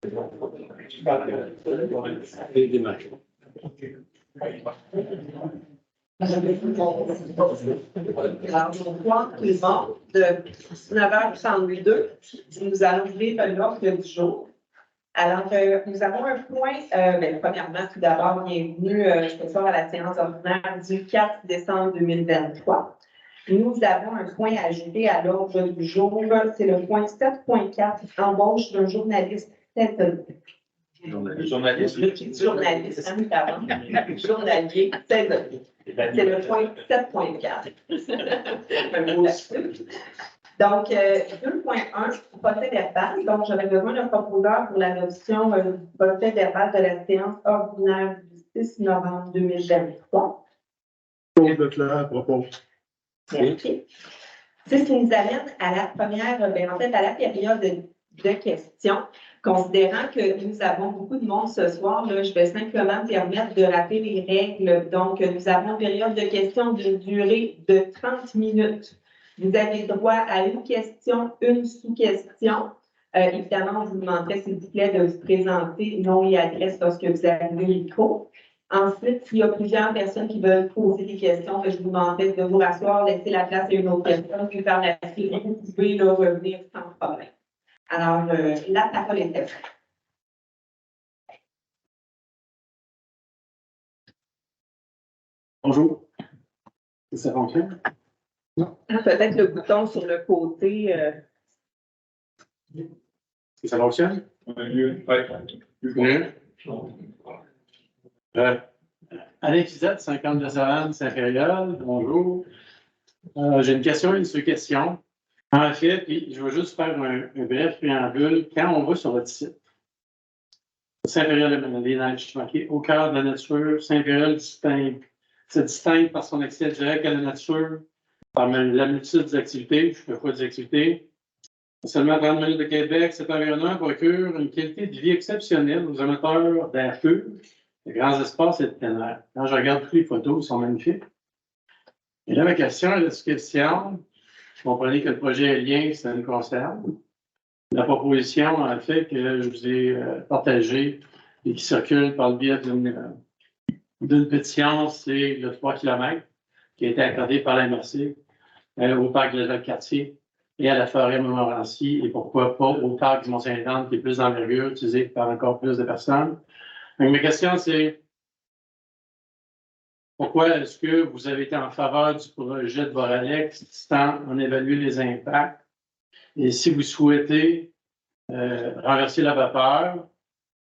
Alors, bonsoir tout le monde. De 19h32, nous allons ouvrir l'ordre du jour. Alors, nous avons un point, premièrement, tout d'abord, bienvenue ce soir à la séance ordinaire du 4 décembre 2023. Nous avons un point à ajouter à l'ordre du jour, c'est le point 7.4, embauche d'un journaliste journaliste, pardon. Journalier, saisonnier. C'est le point 7.4. Donc, 2.1, procès verbal. Donc, j'avais besoin d'un proposeur pour l'adoption du procès verbal de la séance ordinaire du 6 novembre 2023. Merci. C'est ce qui nous amène à la première, à la période de questions. Considérant que nous avons beaucoup de monde ce soir, là, je vais simplement me permettre de rappeler les règles. Donc, nous avons une période de questions d'une durée de 30 minutes. Vous avez droit à une question, une sous-question. Évidemment, on vous demanderait, s'il vous plaît, de vous présenter nom et adresse lorsque vous avez le micro. Ensuite, s'il y a plusieurs personnes qui veulent poser des questions, je vous demanderai de vous rasseoir, laisser la place à une autre personne, puis par la suite, vous pouvez là, revenir sans problème. Alors, la parole est à vous. Bonjour. Ça fonctionne? Non. Peut-être le bouton sur le côté. Est-ce que ça fonctionne? Oui. Alain Fizette, 52 Savane, Saint-Fériol. Bonjour. J'ai une question et une sous-question. En fait, puis je vais juste faire un bref préambule. Quand on va sur votre site, Saint-Fériol-les-Neiges, marqué au cœur de la nature, Saint-Fériol se distingue par son accès direct à la nature, par la multitude des activités. Je fais quoi des activités? Seulement 30 minutes de Québec, cet environnement procure une qualité de vie exceptionnelle aux amateurs d'air pur, de grands espaces et de plein air. Quand je regarde toutes les photos, ils sont magnifiques. Et là, ma question est la question. Vous comprenez que le projet est lien, ça nous concerne. La proposition, en fait, que je vous ai partagée et qui circule par le biais d'une pétition, c'est le 3 km qui a été accordé par la MRC au parc de la Quartier et à la forêt Montmorency, et pourquoi pas au parc du Mont-Saint-Anne, qui est plus d'envergure, utilisé par encore plus de personnes. Donc, ma question, c'est pourquoi est-ce que vous avez été en faveur du projet de Boralex sans en évaluer les impacts? Et si vous souhaitez renverser la vapeur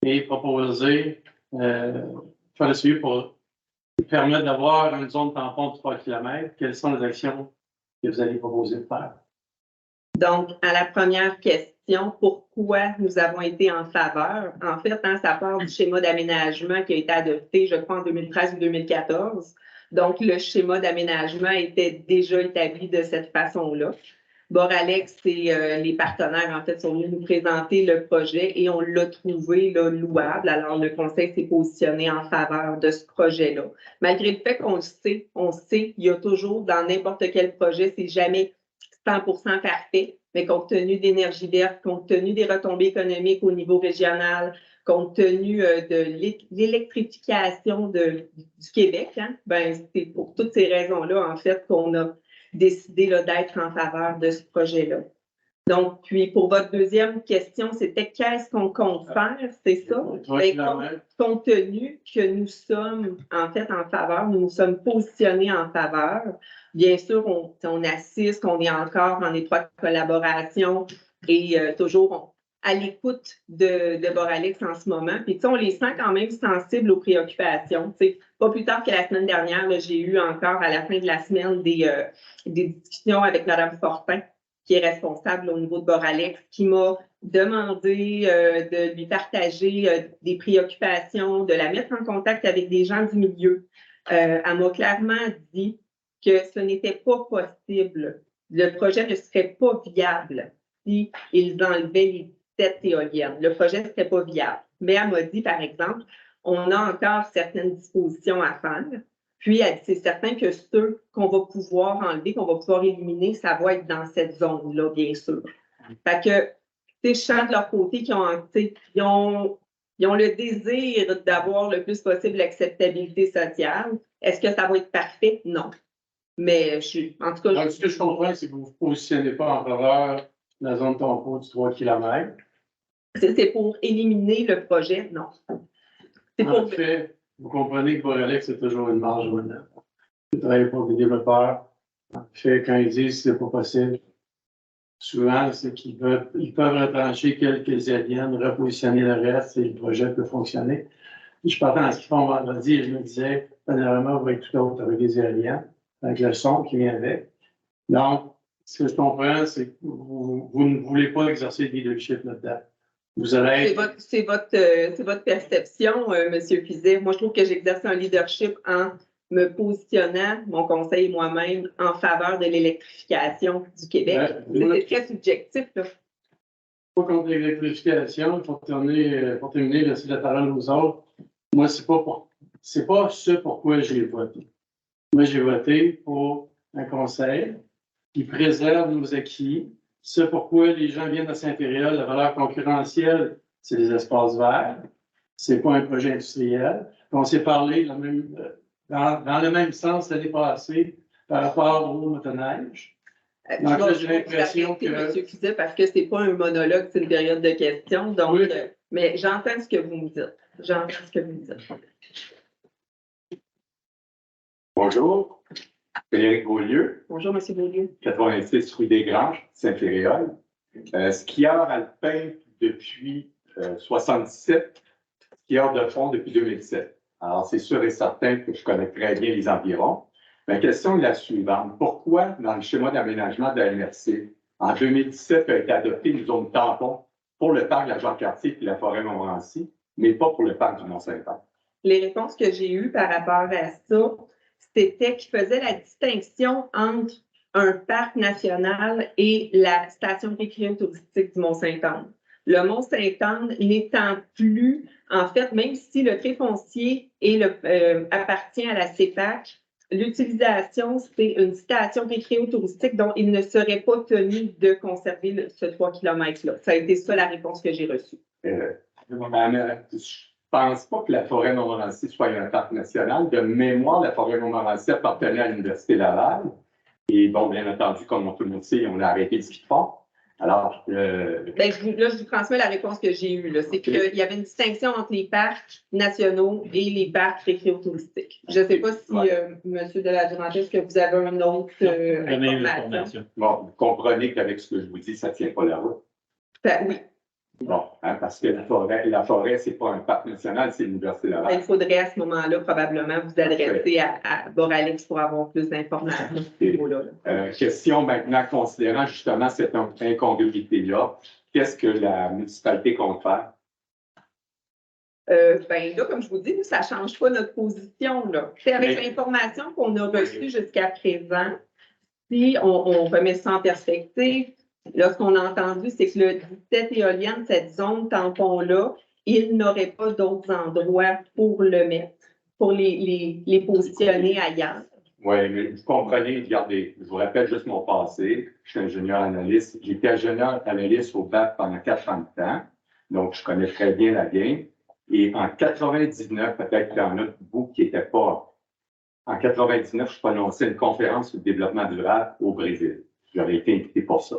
et proposer, faire le suivi pour permettre d'avoir une zone tampon de 3 km, quelles sont les actions que vous allez proposer de faire? Donc, à la première question, pourquoi nous avons été en faveur? En fait, ça part du schéma d'aménagement qui a été adopté, je crois, en 2013 ou 2014. Donc, le schéma d'aménagement était déjà établi de cette façon-là. Boralex et les partenaires, en fait, sont venus nous présenter le projet et on l'a trouvé là, louable. Alors, le conseil s'est positionné en faveur de ce projet-là. Malgré le fait qu'on le sait, il y a toujours, dans n'importe quel projet, c'est jamais 100% parfait, mais compte tenu d'énergie verte, compte tenu des retombées économiques au niveau régional, compte tenu de l'électrification du Québec, c'est pour toutes ces raisons-là, en fait, qu'on a décidé d'être en faveur de ce projet-là. Donc, puis pour votre deuxième question, c'était qu'est-ce qu'on compte faire, c'est ça? Compte tenu que nous sommes en fait en faveur, nous nous sommes positionnés en faveur. Bien sûr, on assiste, qu'on est encore en étroite collaboration et toujours à l'écoute de Boralex en ce moment. Puis on les sent quand même sensibles aux préoccupations. T'sais, pas plus tard que la semaine dernière, j'ai eu encore à la fin de la semaine des discussions avec Mme Fortin, qui est responsable au niveau de Boralex, qui m'a demandé de lui partager des préoccupations, de la mettre en contact avec des gens du milieu. Elle m'a clairement dit que ce n'était pas possible. Le projet ne serait pas viable si ils enlevaient les 17 éoliennes. Le projet ne serait pas viable. Mais elle m'a dit, par exemple, on a encore certaines dispositions à faire. Puis, c'est certain que ceux qu'on va pouvoir enlever, qu'on va pouvoir éliminer, ça va être dans cette zone-là, bien sûr. Fait que je sens de leur côté ils ont le désir d'avoir le plus possible l'acceptabilité sociale. Est-ce que ça va être parfait? Non. Mais en tout cas. Donc, ce que je comprends, c'est que vous ne vous positionnez pas en faveur de la zone tampon du 3 km. C'est pour éliminer le projet? Non. En fait, vous comprenez que Boralex, c'est toujours une marge maintenant. Vous travaillez pour des développeurs. En fait, quand ils disent que ce n'est pas possible, souvent, c'est qu'ils peuvent retrancher quelques aliens, repositionner le reste et le projet peut fonctionner. Je partais en ce qu'ils font vendredi et je me disais, généralement, on va être tout autre avec les aliens, avec le son qui vient avec. Donc, ce que je comprends, c'est que vous ne voulez pas exercer le leadership là-dedans. Vous allez être... C'est votre perception, M. Fizet. Moi, je trouve que j'exerce un leadership en me positionnant, mon conseil et moi-même, en faveur de l'électrification du Québec. C'est très subjectif, là. Pas contre l'électrification, pour terminer, laisser la parole aux autres. Moi, c'est pas ce pourquoi j'ai voté. Moi, j'ai voté pour un conseil qui préserve nos acquis. C'est pourquoi les gens viennent à Saint-Périol. La valeur concurrentielle, c'est les espaces verts. C'est pas un projet industriel. On s'est parlé dans le même sens l'année passée par rapport au motoneige. Donc là, j'ai l'impression que... M. Fizet, parce que c'est pas un monologue, c'est une période de questions. Donc, oui. Mais j'entends ce que vous me dites. Bonjour. Frédéric Beaulieu. Bonjour, M. Beaulieu. 86 rue des Granges, Saint-Féréol. Skieur alpin depuis 77, skieur de fond depuis 2007. Alors, c'est sûr et certain que je connais très bien les environs. Ma question est la suivante. Pourquoi, dans le schéma d'aménagement de la MRC, en 2017, a été adoptée une zone tampon pour le parc de la Jacques-Cartier et la forêt Montmorency, mais pas pour le parc du Mont-Saint-Anne? Les réponses que j'ai eues par rapport à ça, c'était qu'il faisait la distinction entre un parc national et la station récréo-touristique du Mont-Saint-Anne. Le Mont-Saint-Anne n'étant plus, en fait, même si le trait foncier appartient à la CEPAC, l'utilisation, c'est une station récréo-touristique dont il ne serait pas tenu de conserver ce 3 km-là. Ça a été ça la réponse que j'ai reçue. Je ne pense pas que la forêt Montmorency soit un parc national. De mémoire, la forêt Montmorency appartenait à l'Université Laval. Et bon, bien entendu, comme tout le monde sait, on a arrêté le ski de fond. Alors, je vous transmets la réponse que j'ai eue. C'est qu'il y avait une distinction entre les parcs nationaux et les parcs récréo-touristiques. Je ne sais pas si, M. de la Durantaine, est-ce que vous avez une autre information? Bon, vous comprenez qu'avec ce que je vous dis, ça ne tient pas la route. Oui. Bon, parce que la forêt, ce n'est pas un parc national, c'est l'Université Laval. Il faudrait à ce moment-là probablement vous adresser à Boralex pour avoir plus d'informations à ce niveau-là. Question maintenant, considérant justement cette incongruité-là, qu'est-ce que la municipalité compte faire? Là, comme je vous dis, ça ne change pas notre position. C'est avec l'information qu'on a reçue jusqu'à présent. Si on remet ça en perspective, là, ce qu'on a entendu, c'est que le 17 éolienne, cette zone tampon-là, il n'aurait pas d'autres endroits pour le mettre, pour les positionner ailleurs. Oui, mais vous comprenez, regardez, je vous rappelle juste mon passé. Je suis ingénieur analyste. J'étais ingénieur analyste au BAC pendant 4 ans de temps. Donc, je connais très bien la game. Et en 99, peut-être qu'il y en a beaucoup qui n'étaient pas. En 99, je prononçais une conférence sur le développement durable au Brésil. J'avais été invité pour ça.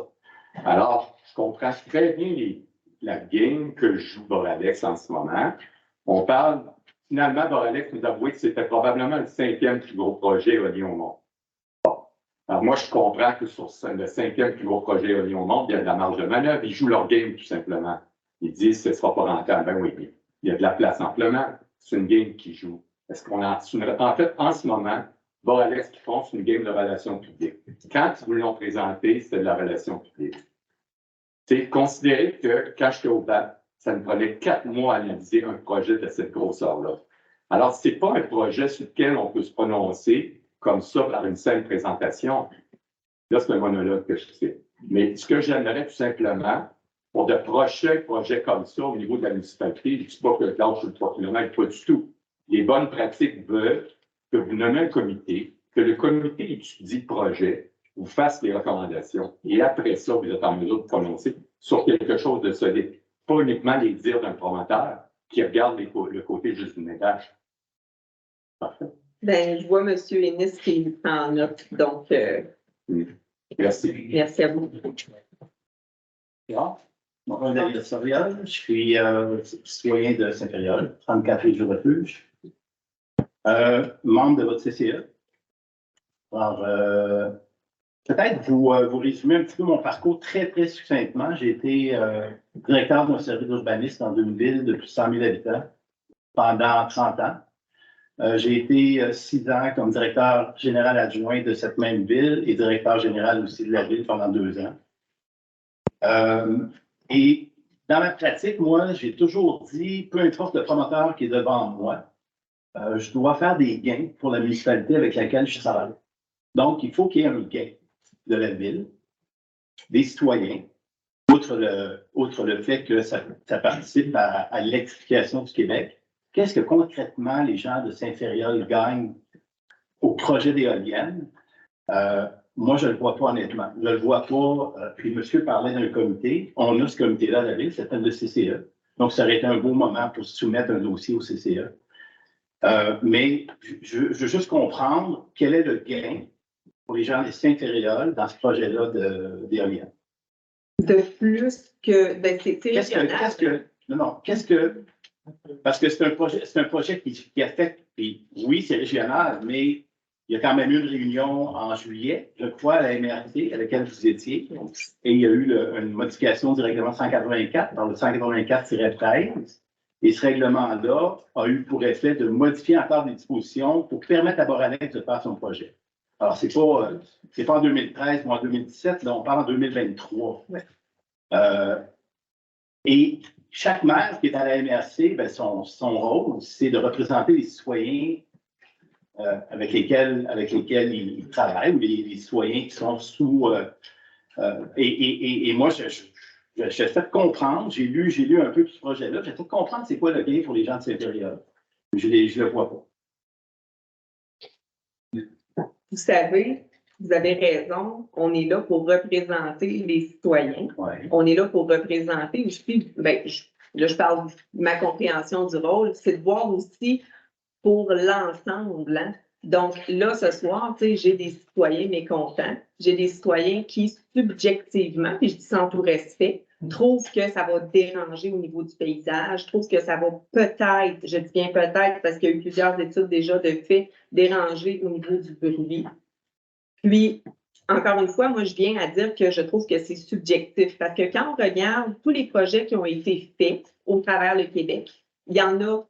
Alors, je comprends très bien la game que joue Boralex en ce moment. On parle, finalement, Boralex nous a avoué que c'était probablement le 5e plus gros projet éolien au monde. Bon. Alors, moi, je comprends que sur le 5e plus gros projet éolien au monde, il y a de la marge de manœuvre. Ils jouent leur game, tout simplement. Ils disent que ce ne sera pas rentable. Ben oui, il y a de la place amplement. C'est une game qui joue. En fait, en ce moment, Boralex qui font, c'est une game de relations publiques. Quand ils vous l'ont présenté, c'était de la relation publique. C'est considérer que quand j'étais au BAC, ça me prenait 4 mois à analyser un projet de cette grosseur-là. Alors, ce n'est pas un projet sur lequel on peut se prononcer comme ça par une simple présentation. Là, c'est un monologue que je fais. Mais ce que j'aimerais tout simplement, pour de prochains projets comme ça au niveau de la municipalité, je ne dis pas que l'âge sur le 3 km, pas du tout. Les bonnes pratiques veulent que vous nommez un comité, que le comité étudie le projet, vous fasse les recommandations, et après ça, vous êtes en mesure de prononcer sur quelque chose de solide. Pas uniquement les dires d'un promoteur qui regarde le côté juste du ménage. Parfait. Ben, je vois M. Ennis qui prend en note, donc Merci. merci à vous. Mon nom est David Soriol, je suis citoyen de Saint-Fériol, 34 rue du Refuge, membre de votre CCE. Alors, peut-être vous résumer un petit peu mon parcours très, très succinctement. J'ai été directeur d'un service d'urbanisme dans une ville de plus de 100 000 habitants pendant 30 ans. J'ai été 6 ans comme directeur général adjoint de cette même ville et directeur général aussi de la ville pendant 2 ans. Et dans ma pratique, moi, j'ai toujours dit, peu importe le promoteur qui est devant moi, je dois faire des gains pour la municipalité avec laquelle je travaille. Donc, il faut qu'il y ait un gain de la ville, des citoyens, outre le fait que ça participe à l'électrification du Québec. Qu'est-ce que concrètement les gens de Saint-Fériol gagnent au projet d'éoliennes? Moi, je ne le vois pas honnêtement. Je ne le vois pas. Puis, monsieur parlait d'un comité. On a ce comité-là à la ville, ça s'appelle le CCE. Donc, ça aurait été un beau moment pour soumettre un dossier au CCE. Mais je veux juste comprendre quel est le gain pour les gens de Saint-Fériol dans ce projet-là d'éoliennes. De plus que, ben, c'est régional. Parce que c'est un projet qui affecte, puis oui, c'est régional, mais il y a quand même eu une réunion en juillet, je crois, à la MRC, à laquelle vous étiez, et il y a eu une modification du règlement 184, dans le 184-13, et ce règlement-là a eu pour effet de modifier encore des dispositions pour permettre à Boralex de faire son projet. Alors, c'est pas en 2013 ou en 2017, là, on parle en 2023. Ouais. Et chaque maire qui est à la MRC, ben, son rôle, c'est de représenter les citoyens avec lesquels il travaille, ou les citoyens qui sont sous... et moi, j'essaie de comprendre, j'ai lu un peu tout ce projet-là, j'essaie de comprendre c'est quoi le gain pour les gens de Saint-Fériol. Je le vois pas. Vous savez, vous avez raison, on est là pour représenter les citoyens. Ouais. On est là pour représenter aussi, ben, là, je parle de ma compréhension du rôle, c'est de voir aussi pour l'ensemble. Hein? Donc là, ce soir, j'ai des citoyens mécontents, j'ai des citoyens qui, subjectivement, puis je dis sans tout respect, trouvent que ça va déranger au niveau du paysage, trouvent que ça va peut-être, je dis bien peut-être parce qu'il y a eu plusieurs études déjà de fait, déranger au niveau du bruit. Puis, encore une fois, moi, je viens à dire que je trouve que c'est subjectif parce que quand on regarde tous les projets qui ont été faits au travers le Québec, il y en a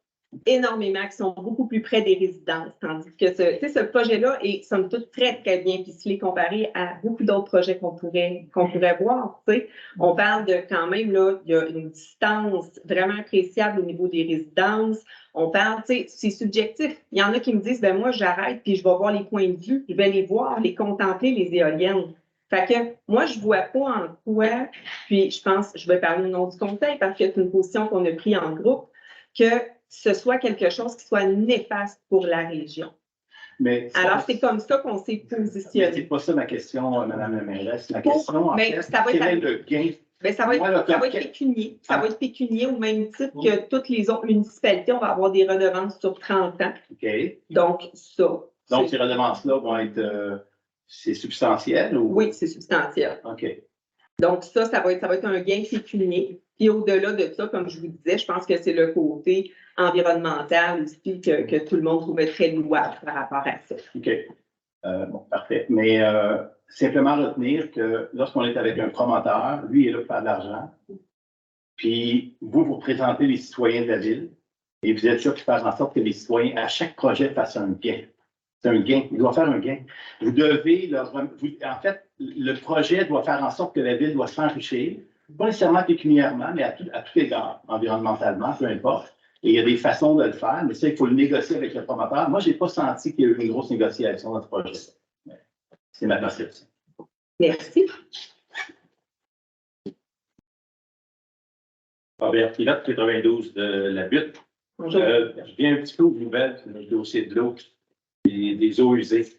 énormément qui sont beaucoup plus près des résidences, tandis que ce projet-là est, somme toute, très, très bien ficelé comparé à beaucoup d'autres projets qu'on pourrait voir. T'sais. On parle de quand même, là, il y a une distance vraiment appréciable au niveau des résidences. On parle, c'est subjectif. Il y en a qui me disent, ben moi, j'arrête puis je vais voir les points de vue, je vais les voir, les contempler, les éoliennes. Fait que moi, je vois pas en quoi, puis je pense, je vais parler au nom du conseil parce que c'est une position qu'on a prise en groupe, que ce soit quelque chose qui soit néfaste pour la région. Alors, c'est comme ça qu'on s'est positionné. C'est pas ça ma question, Mme la mairesse. Ma question, en fait, quel est le gain? Bien, ça va être pécunier. Ça va être pécunier au même titre que toutes les autres municipalités. On va avoir des redevances sur 30 ans. OK. Donc, ça. Donc, ces redevances-là vont être... c'est substantiel? Ou... Oui, c'est substantiel. OK. Donc, ça va être un gain pécunier. Puis au-delà de ça, comme je vous disais, je pense que c'est le côté environnemental aussi que tout le monde trouvait très louable par rapport à ça. OK. Bon, parfait. Mais simplement retenir que lorsqu'on est avec un promoteur, lui, il est là pour faire de l'argent. Puis vous présentez les citoyens de la ville et vous êtes là pour faire en sorte que les citoyens, à chaque projet, fassent un gain. C'est un gain. Il doit faire un gain. Vous devez en fait, le projet doit faire en sorte que la ville doit s'enrichir, pas nécessairement pécuniairement, mais à tout égard, environnementalement, peu importe. Et il y a des façons de le faire, mais ça, il faut le négocier avec le promoteur. Moi, je n'ai pas senti qu'il y a eu une grosse négociation dans ce projet. C'est ma perception. Merci. Robert Pilote, 92 de la Butte. Bonjour. Je viens un petit peu aux nouvelles sur le dossier de l'eau et des eaux usées.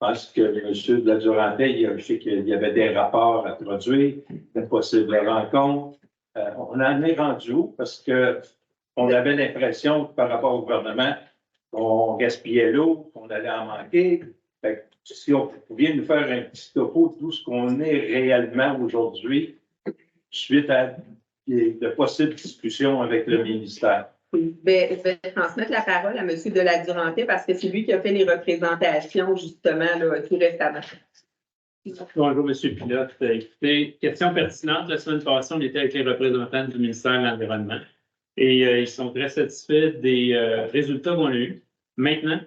pense que M. de la Durantaye, je sais qu'il y avait des rapports à produire, de possibles rencontres. On en est rendu où? Parce qu'on avait l'impression que par rapport au gouvernement, on gaspillait l'eau, qu'on allait en manquer. Fait que si on pouvait nous faire un petit topo de tout ce qu'on est réellement aujourd'hui, suite à de possibles discussions avec le ministère. Je vais transmettre la parole à M. de la Durantaye parce que c'est lui qui a fait les représentations, justement, là, tout récemment. Bonjour, M. Pilote. Écoutez, question pertinente. La semaine passée, on était avec les représentants du ministère de l'Environnement et ils sont très satisfaits des résultats qu'on a eus. Maintenant,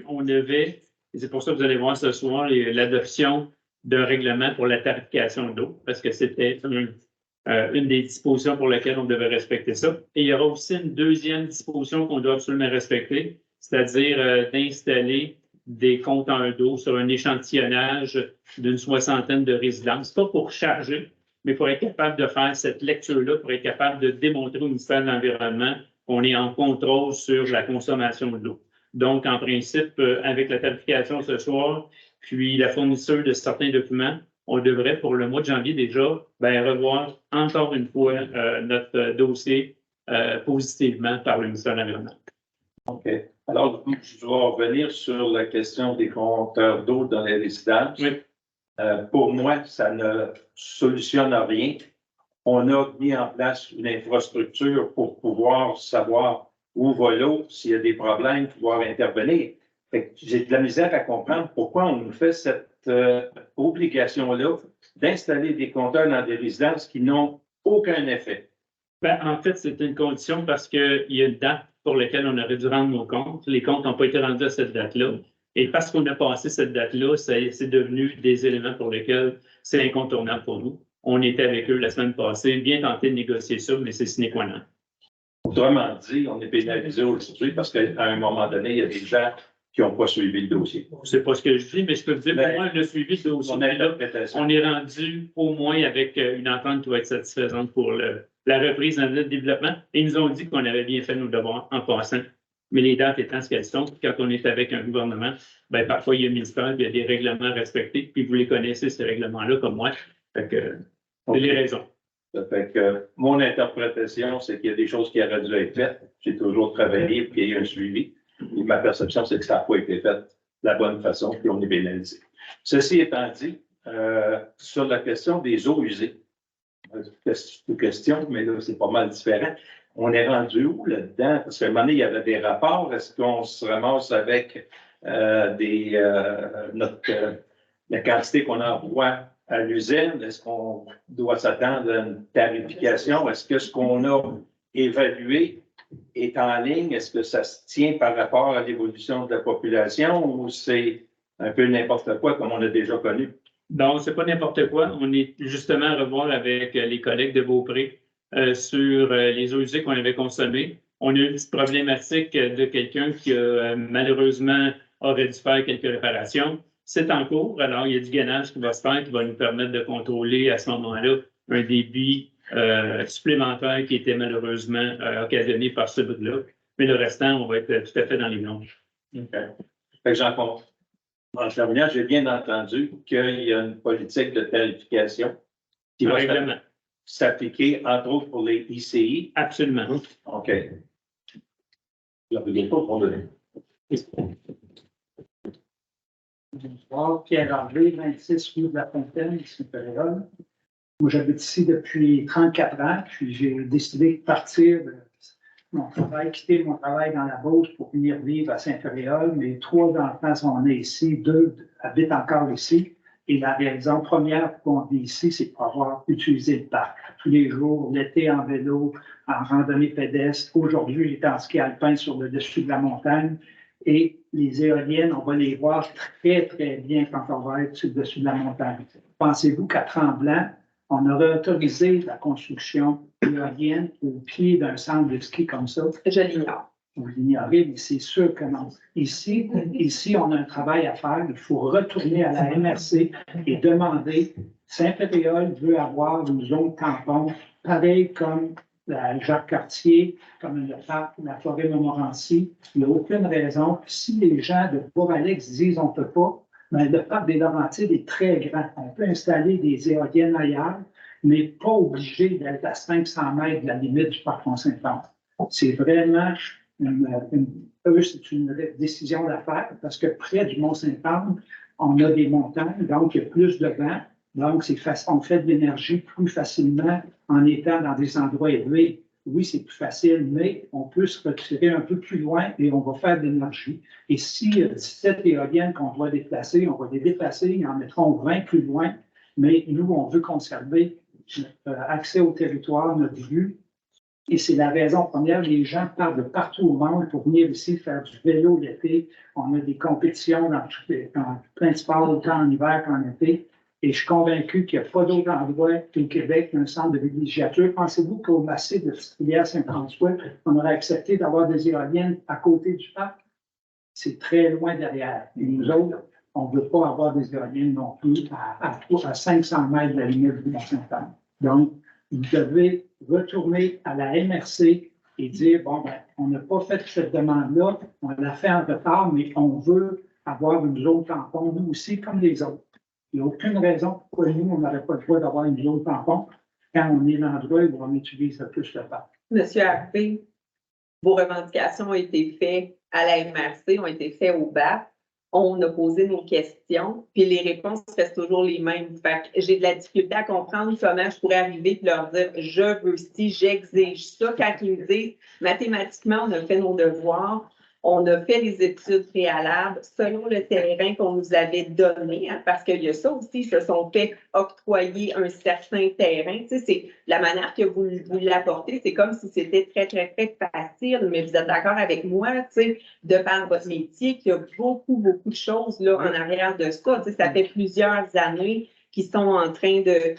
on devait, et c'est pour ça que vous allez voir ce soir, l'adoption d'un règlement pour la tarification d'eau, parce que c'était une des dispositions pour lesquelles on devait respecter ça. Et il y aura aussi une deuxième disposition qu'on doit absolument respecter, c'est-à-dire d'installer des compteurs d'eau sur un échantillonnage d'une 60aine de résidences, pas pour charger, mais pour être capable de faire cette lecture-là, pour être capable de démontrer au ministère de l'Environnement qu'on est en contrôle sur la consommation de l'eau. Donc, en principe, avec la tarification ce soir, puis la fourniture de certains documents, on devrait, pour le mois de janvier déjà, revoir encore une fois notre dossier positivement par le ministère de l'Environnement. OK. Alors, je vais revenir sur la question des compteurs d'eau dans les résidences. Oui. Pour moi, ça ne solutionne rien. On a mis en place une infrastructure pour pouvoir savoir où va l'eau, s'il y a des problèmes, pouvoir intervenir. J'ai de la misère à comprendre pourquoi on nous fait cette obligation-là d'installer des compteurs dans des résidences qui n'ont aucun effet. En fait, c'est une condition parce qu'il y a une date pour laquelle on aurait dû rendre nos comptes. Les comptes n'ont pas été rendus à cette date-là. Et parce qu'on a passé cette date-là, c'est devenu des éléments pour lesquels c'est incontournable pour nous. On était avec eux la semaine passée, bien tenté de négocier ça, mais c'est sine qua non. Autrement dit, on est pénalisé aujourd'hui parce qu'à un moment donné, il y a des gens qui n'ont pas suivi le dossier. C'est pas ce que je dis, mais je peux vous dire, pour moi, le suivi de dossier, on est rendu au moins avec une entente qui va être satisfaisante pour la reprise dans le développement. Et ils nous ont dit qu'on avait bien fait nos devoirs en passant. Mais les dates étant ce qu'elles sont, quand on est avec un gouvernement, parfois il y a un ministère, il y a des règlements à respecter, puis vous les connaissez, ces règlements-là, comme moi. Fait que c'est les raisons. Fait que mon interprétation, c'est qu'il y a des choses qui auraient dû être faites. J'ai toujours travaillé, puis il y a eu un suivi. Et ma perception, c'est que ça n'a pas été fait de la bonne façon, puis on est pénalisé. Ceci étant dit, sur la question des eaux usées, c'est une question, mais là, c'est pas mal différent. On est rendu où là-dedans? Parce qu'à un moment donné, il y avait des rapports. Est-ce qu'on se ramasse avec la quantité qu'on envoie à l'usine? Est-ce qu'on doit s'attendre à une tarification? Est-ce que ce qu'on a évalué est en ligne? Est-ce que ça se tient par rapport à l'évolution de la population ou c'est un peu n'importe quoi comme on a déjà connu? Donc, c'est pas n'importe quoi. On est justement à revoir avec les collègues de Beaupré sur les eaux usées qu'on avait consommées. On a eu une petite problématique de quelqu'un qui malheureusement aurait dû faire quelques réparations. C'est en cours. Alors, il y a du gainage qui va se faire qui va nous permettre de contrôler à ce moment-là un débit supplémentaire qui était malheureusement occasionné par ce bout-là. Mais le restant, on va être tout à fait dans les normes. OK. Fait que j'en compte. En terminant, j'ai bien entendu qu'il y a une politique de tarification qui va s'appliquer, entre autres, pour les ICI. Absolument. OK. Bonsoir, Pierre-André, 26 rue de la Fontaine, Saint-Péréol. Moi, j'habite ici depuis 34 ans, puis j'ai décidé de partir de mon travail, quitter mon travail dans la Beauce pour venir vivre à Saint-Péréol. Mes 3 enfants sont nés ici, 2 habitent encore ici. Et la raison première pour qu'on vit ici, c'est pour avoir utilisé le parc tous les jours, l'été en vélo, en randonnée pédestre. Aujourd'hui, j'étais en ski alpin sur le dessus de la montagne. Et les éoliennes, on va les voir très, très bien quand on va être sur le dessus de la montagne. Pensez-vous qu'à Tremblant, on aurait autorisé la construction éolienne au pied d'un centre de ski comme ça? Je l'ignore. Vous l'ignorez, mais c'est sûr que non. Ici, on a un travail à faire. Il faut retourner à la MRC et demander, Saint-Péréol veut avoir une zone tampon, pareil comme la Jacques-Cartier, comme le parc, la forêt Montmorency. Il n'y a aucune raison. Si les gens de Port-Alex disent on ne peut pas, Mais le parc des Laurentides est très grand. On peut installer des éoliennes ailleurs, mais pas obligé d'être à 500 mètres de la limite du parc Mont-Saint-Anne. C'est vraiment c'est une décision d'affaires parce que près du Mont-Saint-Anne, on a des montagnes, donc il y a plus de vent. Donc, on fait de l'énergie plus facilement en étant dans des endroits élevés. Oui, c'est plus facile, mais on peut se retirer un peu plus loin et on va faire de l'énergie. Et s'il y a 17 éoliennes qu'on doit déplacer, on va les déplacer et en mettront 20 plus loin. Mais nous, on veut conserver notre accès au territoire, notre vue. Et c'est la raison première. Les gens partent de partout au monde pour venir ici faire du vélo l'été. On a des compétitions dans plein de sports, autant en hiver qu'en été. Et je suis convaincu qu'il n'y a pas d'autre endroit qu'au Québec qu'un centre de villégiature. Pensez-vous qu'au massif de Rivière Saint-François, on aurait accepté d'avoir des éoliennes à côté du parc? C'est très loin derrière. Et nous autres, on ne veut pas avoir des éoliennes non plus à 500 mètres de la limite du Mont-Saint-Anne. Donc, vous devez retourner à la MRC et dire, bon, ben, on n'a pas fait cette demande-là, on l'a fait en retard, mais on veut avoir une zone tampon, nous aussi, comme les autres. Il n'y a aucune raison pourquoi nous, on n'aurait pas le droit d'avoir une zone tampon quand on est l'endroit où on utilise le plus le parc. Monsieur Harvey, vos revendications ont été faites à la MRC, ont été faites au BAP. On a posé nos questions, puis les réponses restent toujours les mêmes. Fait que j'ai de la difficulté à comprendre comment je pourrais arriver et leur dire « je veux ci, j'exige ça ». Quand ils me disent « mathématiquement, on a fait nos devoirs, on a fait les études préalables selon le terrain qu'on nous avait donné, hein, parce qu'il y a ça aussi, ils se sont fait octroyer un certain terrain. Tu sais, c'est la manière que vous l'apportez, c'est comme si c'était très, très, très facile, mais vous êtes d'accord avec moi, tu sais, de par votre métier, qu'il y a beaucoup, beaucoup de choses là, en arrière de ça. Tu sais, ça fait plusieurs années qu'ils sont en train de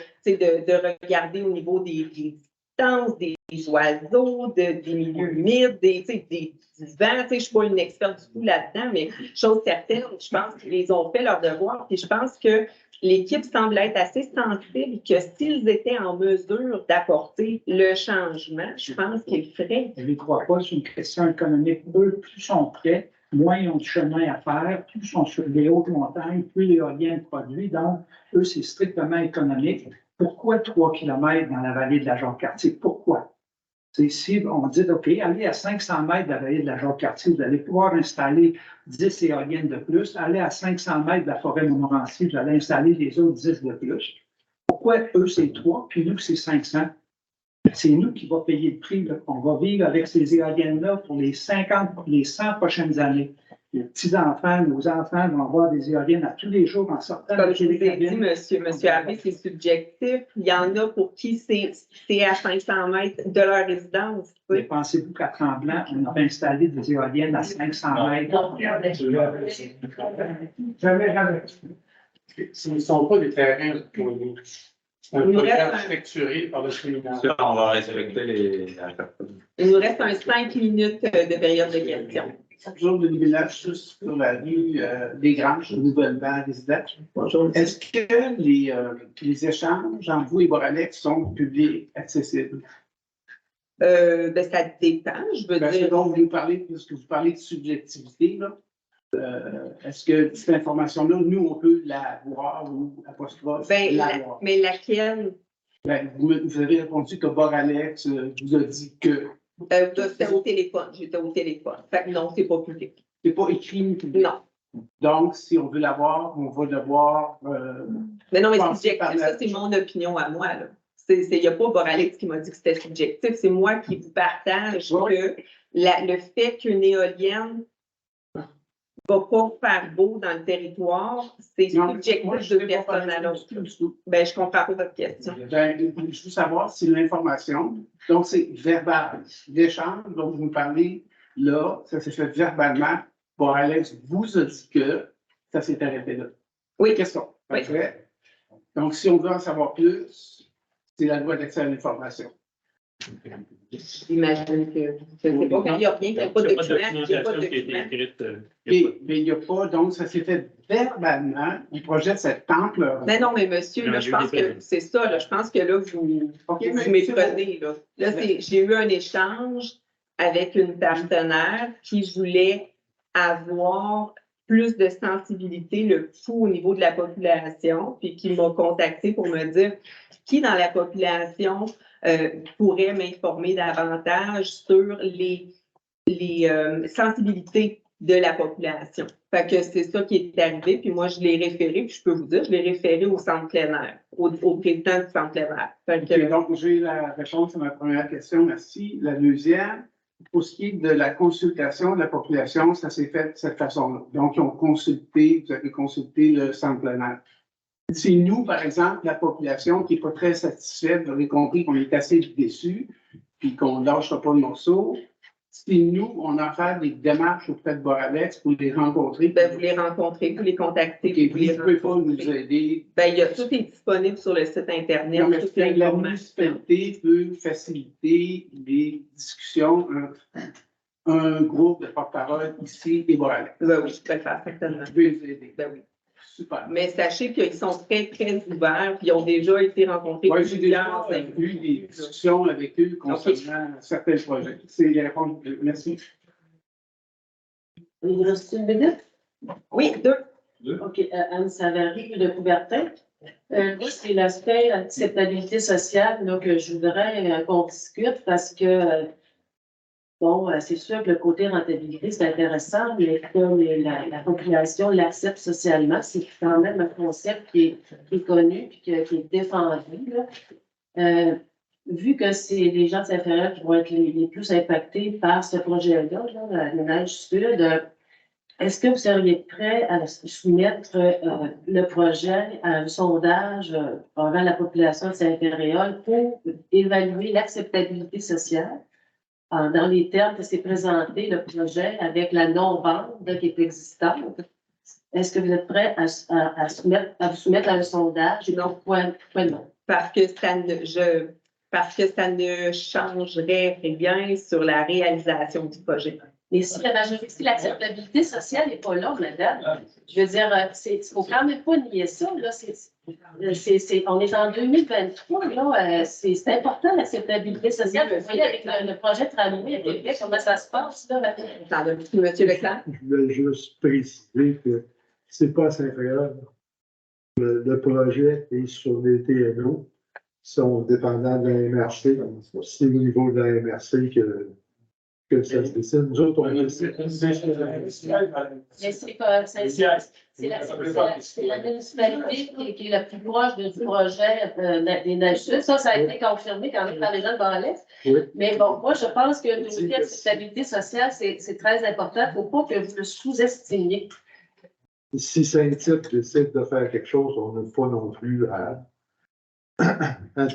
regarder au niveau des distances, des oiseaux, des milieux humides, du vent. Je ne suis pas une experte du tout là-dedans, mais chose certaine, je pense qu'ils ont fait leur devoir. Puis je pense que l'équipe semble être assez sensible que s'ils étaient en mesure d'apporter le changement, je pense qu'ils le feraient. Je ne crois pas, c'est une question économique. Eux, plus ils sont prêts, moins ils ont du chemin à faire, plus ils sont sur les hautes montagnes, plus l'éolien produit. Donc, eux, c'est strictement économique. Pourquoi 3 km dans la vallée de la Jacques-Cartier? Pourquoi? C'est si on dit, OK, allez à 500 mètres de la vallée de la Jacques-Cartier, vous allez pouvoir installer 10 éoliennes de plus. Allez à 500 mètres de la forêt Montmorency, vous allez installer les autres 10 de plus. Pourquoi eux, c'est 3, puis nous, c'est 500? C'est nous qui va payer le prix. Là. On va vivre avec ces éoliennes-là pour les 100 prochaines années. Les petits-enfants, nos enfants vont avoir des éoliennes à tous les jours en sortant. Comme je vous ai dit, monsieur Harvey, c'est subjectif. Il y en a pour qui c'est à 500 mètres de leur résidence. Mais pensez-vous qu'à Tremblant, on a installé des éoliennes à 500 mètres? Jamais. Ce ne sont pas des terrains pour nous. C'est un projet architecturé par le communal. On va respecter les. Il nous reste 5 minutes de période de questions. Bonjour, Denis Village, sur la rue des Granges, nouvellement résident. Bonjour. Est-ce que les échanges entre vous et Boralex sont publics, accessibles? Ça dépend, je veux dire. Donc, puisque vous parlez de subjectivité, là, est-ce que cette information-là, nous, on peut la voir ou apostrophe la voir? Mais laquelle? Vous avez répondu que Boralex vous a dit que. J'étais au téléphone. Fait que non, c'est pas public. C'est pas écrit ni public. Non. Donc, si on veut l'avoir, on va devoir. Mais non, mais subjectif, ça, c'est mon opinion à moi. Il n'y a pas Boralex qui m'a dit que c'était subjectif. C'est moi qui vous partage que le fait qu'une éolienne ne va pas faire beau dans le territoire, c'est subjectif de personne à l'autre. Ben, je ne comprends pas votre question. Ben, je veux savoir si l'information, donc c'est verbal. L'échange dont vous me parlez, là, ça s'est fait verbalement. Boralex vous a dit que ça s'est arrêté là. Oui. Question. Oui. Donc, si on veut en savoir plus, c'est la loi d'accès à l'information. J'imagine que je ne sais pas, il n'y a rien, il n'y a pas de document. Qui a été écrite. Mais il n'y a pas, donc ça s'est fait verbalement, le projet de cette ampleur. Mais non, mais monsieur, là, je pense que c'est ça, là, je pense que là, vous méprenez. Là, j'ai eu un échange avec une partenaire qui voulait avoir plus de sensibilité, le pouls au niveau de la population, puis qui m'a contacté pour me dire qui dans la population pourrait m'informer davantage sur les sensibilités de la population. Fait que c'est ça qui est arrivé, puis moi, je l'ai référé, puis je peux vous dire, je l'ai référé au centre plein air, au président du centre plein air. Fait que, Ok, donc, j'ai la réponse à ma première question, merci. La deuxième, pour ce qui est de la consultation de la population, ça s'est fait de cette façon-là. Donc, ils ont consulté, vous avez consulté le centre plein air. Si nous, par exemple, la population qui n'est pas très satisfaite, vous avez compris qu'on est assez déçus, puis qu'on ne lâchera pas le morceau, si nous, on a fait des démarches auprès de Boralex pour les rencontrer. ben, vous les rencontrez, vous les contactez, Ok, vous les vous pouvez pas rencontrez. nous aider. Ben, tout est disponible sur le site Internet. Non, mais toute la l'information. municipalité peut faciliter les discussions entre un groupe de porte-parole ici et Boralex. Ben oui, je peux le faire, certainement. Vous pouvez les aider. Ben oui. Super. Mais sachez qu'ils sont très, très ouverts, puis ils ont déjà été rencontrés Oui, j'ai déjà plusieurs eu des discussions avec eux concernant certains projets. C'est les réponses. Merci. Il reste une minute? Oui, deux. OK, Anne Savary de Coubertin. Moi, c'est l'aspect acceptabilité sociale là, que je voudrais qu'on discute parce que, bon, c'est sûr que le côté rentabilité, c'est intéressant, mais comme la population l'accepte socialement, c'est quand même un concept qui est connu et qui est défendu. Là. Vu que c'est les gens de Saint-Ferrand qui vont être les plus impactés par ce projet-là, la Ménage Sud, est-ce que vous seriez prêt à soumettre le projet à un sondage envers la population de Saint-Ferréol pour évaluer l'acceptabilité sociale dans les termes que c'est présenté, le projet, avec la non-vente qui est existante? Est-ce que vous êtes prêt à vous soumettre à un sondage? Et donc, pourquoi non? Parce que ça ne changerait rien sur la réalisation du projet. Mais si l'acceptabilité sociale n'est pas là, madame, je veux dire, il ne faut quand même pas nier ça. Là, on est en 2023, là, c'est important l'acceptabilité sociale. Vous voyez avec le projet de tramway à Québec, comment ça se passe, là? Monsieur Leclerc? Je voulais juste préciser que c'est pas à Saint-Réal. Le projet est sur les TNO, qui sont dépendants de la MRC. C'est au niveau de la MRC que ça se décide. Nous autres, on décide. Mais c'est pas, c'est la municipalité qui est la plus proche du projet des Neiges Sud. Ça a été confirmé quand même par les gens de Boralex. Oui. Mais bon, moi, je pense que le dossier d'acceptabilité sociale, c'est très important. Il ne faut pas que vous le sous-estimiez. Si Saint-Tite décide de faire quelque chose, on n'a pas non plus à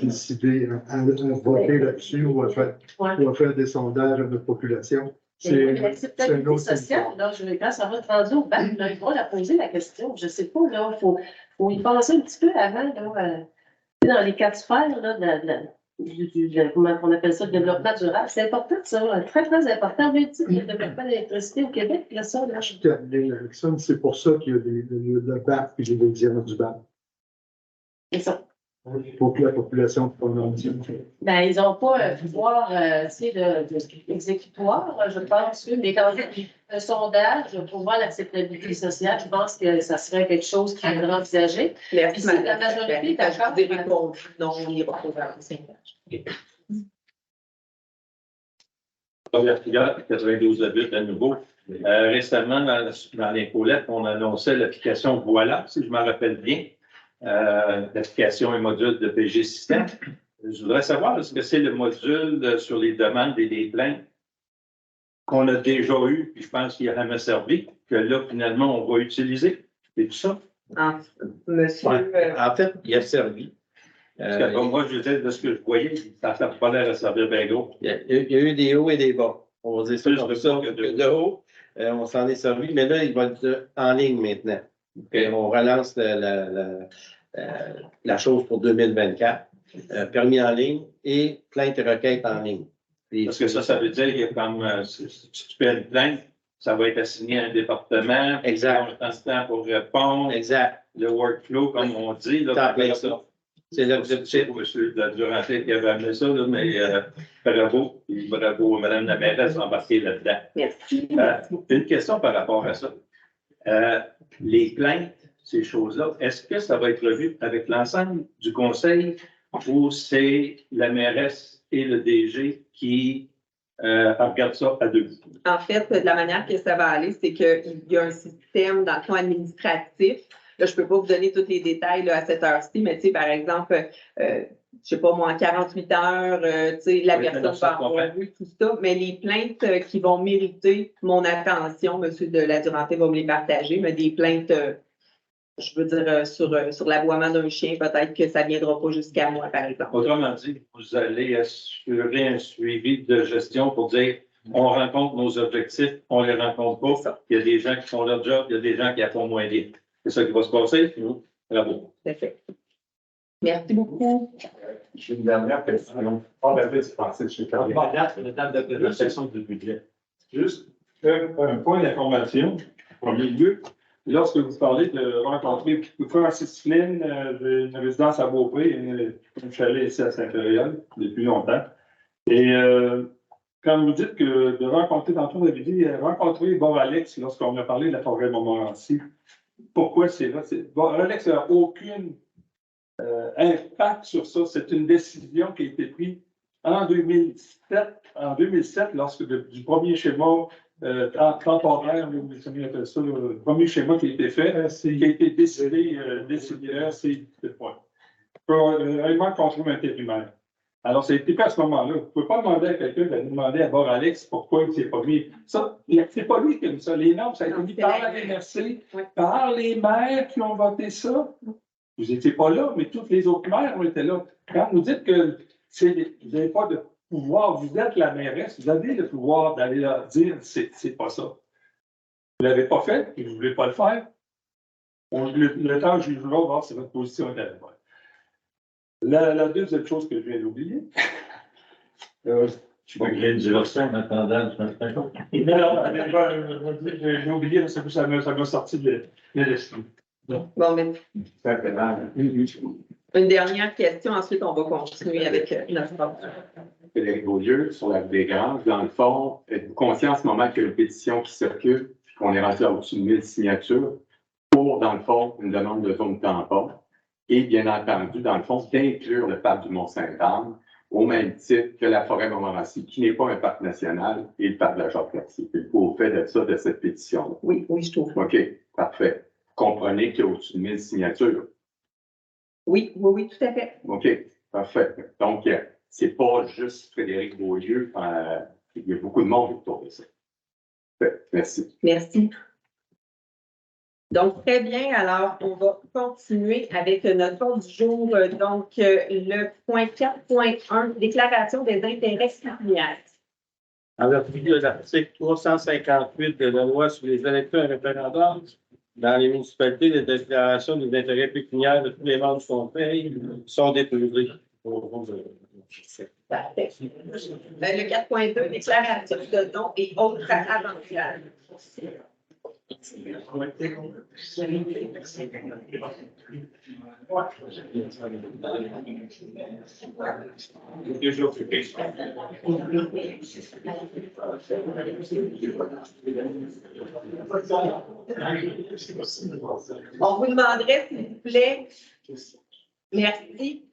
décider, à voter là-dessus ou à faire des sondages à notre population. L'acceptabilité sociale, là, quand ça va être rendu au bac, il va la poser la question. Je ne sais pas, là, il faut y penser un petit peu avant, là, dans les quatre sphères, là, comment on appelle ça, le développement durable. C'est important, ça, très, très important. Mais tu sais, le développement de l'électricité au Québec, là, ça, là. Je termine avec ça, c'est pour ça qu'il y a le BAP et les examens du BAP. C'est ça. Pour que la population prononce. Ben, ils n'ont pas pouvoir exécutoire, je pense, mais quand même, un sondage pour voir l'acceptabilité sociale, je pense que ça serait quelque chose qui faudrait envisager. Merci, Madame. La majorité est d'accord. Je dirais qu'on non, on n'ira pas vers le sondage. Première filière, 92 habits à nouveau. Récemment, dans l'infolette, on annonçait l'application Voilà, si je m'en rappelle bien. L'application et module de PG Système. Je voudrais savoir, est-ce que c'est le module sur les demandes et les plaintes qu'on a déjà eu, puis je pense qu'il a jamais servi, que là, finalement, on va utiliser? C'est tout ça? Monsieur, En fait, il a servi. Parce que moi, je veux dire, de ce que je voyais, ça n'a pas l'air de servir bien gros. Il y a eu des hauts et des bas. On va dire ça comme ça. De haut, on s'en est servi, mais là, il va être en ligne maintenant. Okay. On relance la chose pour 2024. Permis en ligne et plainte et requête en ligne. Parce que ça veut dire que comme si tu fais une plainte, ça va être assigné à un département. Exact. On a de temps pour répondre. Exact. Le workflow, comme on dit. Là, ça. C'est l'objectif. M. Duranté qui avait amené ça, là, mais bravo. Et bravo, Mme la mairesse, embarquée là-dedans. Merci. Une question par rapport à ça. Les plaintes, ces choses-là, est-ce que ça va être revu avec l'ensemble du conseil ou c'est la mairesse et le DG qui regardent ça à deux? En fait, de la manière que ça va aller, c'est qu'il y a un système, dans le fond, administratif. Là, je ne peux pas vous donner tous les détails là, à cette heure-ci, mais tu sais, par exemple, je ne sais pas moi, en 48 heures, tu sais, la personne va avoir vu tout ça, mais les plaintes qui vont mériter mon attention, M. de la Durantaye va me les partager, mais des plaintes, je veux dire, sur l'aboiement d'un chien, peut-être que ça ne viendra pas jusqu'à moi, par exemple. Autrement dit, vous allez assurer un suivi de gestion pour dire on rencontre nos objectifs, on ne les rencontre pas. Il y a des gens qui font leur job, il y a des gens qui en font moins bien. C'est ça qui va se passer. Bravo. Tout à fait. Merci beaucoup. J'ai une dernière question. Ah, ben oui, c'est passé, je sais pas. La table de présentation du budget. Juste un point d'information. En premier lieu, lorsque vous parlez de rencontrer Francis Flynn d'une résidence à Beaupré, un chalet ici à Saint-Péréol depuis longtemps. Et quand vous dites que de rencontrer, tantôt vous avez dit rencontrer Boralex lorsqu'on a parlé de la forêt Montmorency. Pourquoi c'est là? Boralex n'a aucun impact sur ça. C'est une décision qui a été prise en 2007 lorsque du premier schéma temporaire, le premier schéma qui a été fait, qui a été décidé, c'est le point. Règlement contre l'intérimaire. Alors, ça a été fait à ce moment-là. Vous ne pouvez pas demander à quelqu'un de demander à Boralex pourquoi il ne s'est pas mis. Ça, c'est pas lui qui a mis ça. Les normes, ça a été mis par la MRC, par les maires qui ont voté ça. Vous n'étiez pas là, mais toutes les autres maires ont été là. Quand vous dites que vous n'avez pas de pouvoir, vous êtes la mairesse, vous avez le pouvoir d'aller leur dire c'est pas ça. Vous ne l'avez pas fait et vous ne voulez pas le faire. Le temps je vais voir si votre position est à la bonne. La deuxième chose que je viens d'oublier. Je suis pas gré de dire ça en attendant. J'ai oublié, ça m'a sorti de l'esprit. Bon, mais une dernière question, ensuite on va continuer avec notre rapport. Frédéric Beaulieu, sur la Desgranges. Dans le fond, êtes-vous conscient en ce moment qu'il y a une pétition qui circule, qu'on est rendu à au-dessus de 1000 signatures pour, dans le fond, une demande de zone tampon et, bien entendu, dans le fond, d'inclure le parc du Mont-Sainte-Anne au même titre que la forêt Montmorency, qui n'est pas un parc national, et le parc de la Jacques-Cartier. Au fait de ça, de cette pétition-là. Oui, je trouve. OK, parfait. Comprenez qu'il y a au-dessus de 1000 signatures. Oui, tout à fait. OK, parfait. Donc, c'est pas juste Frédéric Beaulieu. Il y a beaucoup de monde autour de ça. Merci. Merci. Donc, très bien. Alors, on va continuer avec notre ordre du jour. Donc, le point 4.1, déclaration des intérêts pécuniaires. En vertu de l'article 358 de la loi sur les élections et référendums, dans les municipalités, les déclarations des intérêts pécuniaires de tous les membres du conseil sont déposées. Parfait. Le 4.2, déclaration de dons et autres avantages. On vous demanderait, s'il vous plaît. Merci.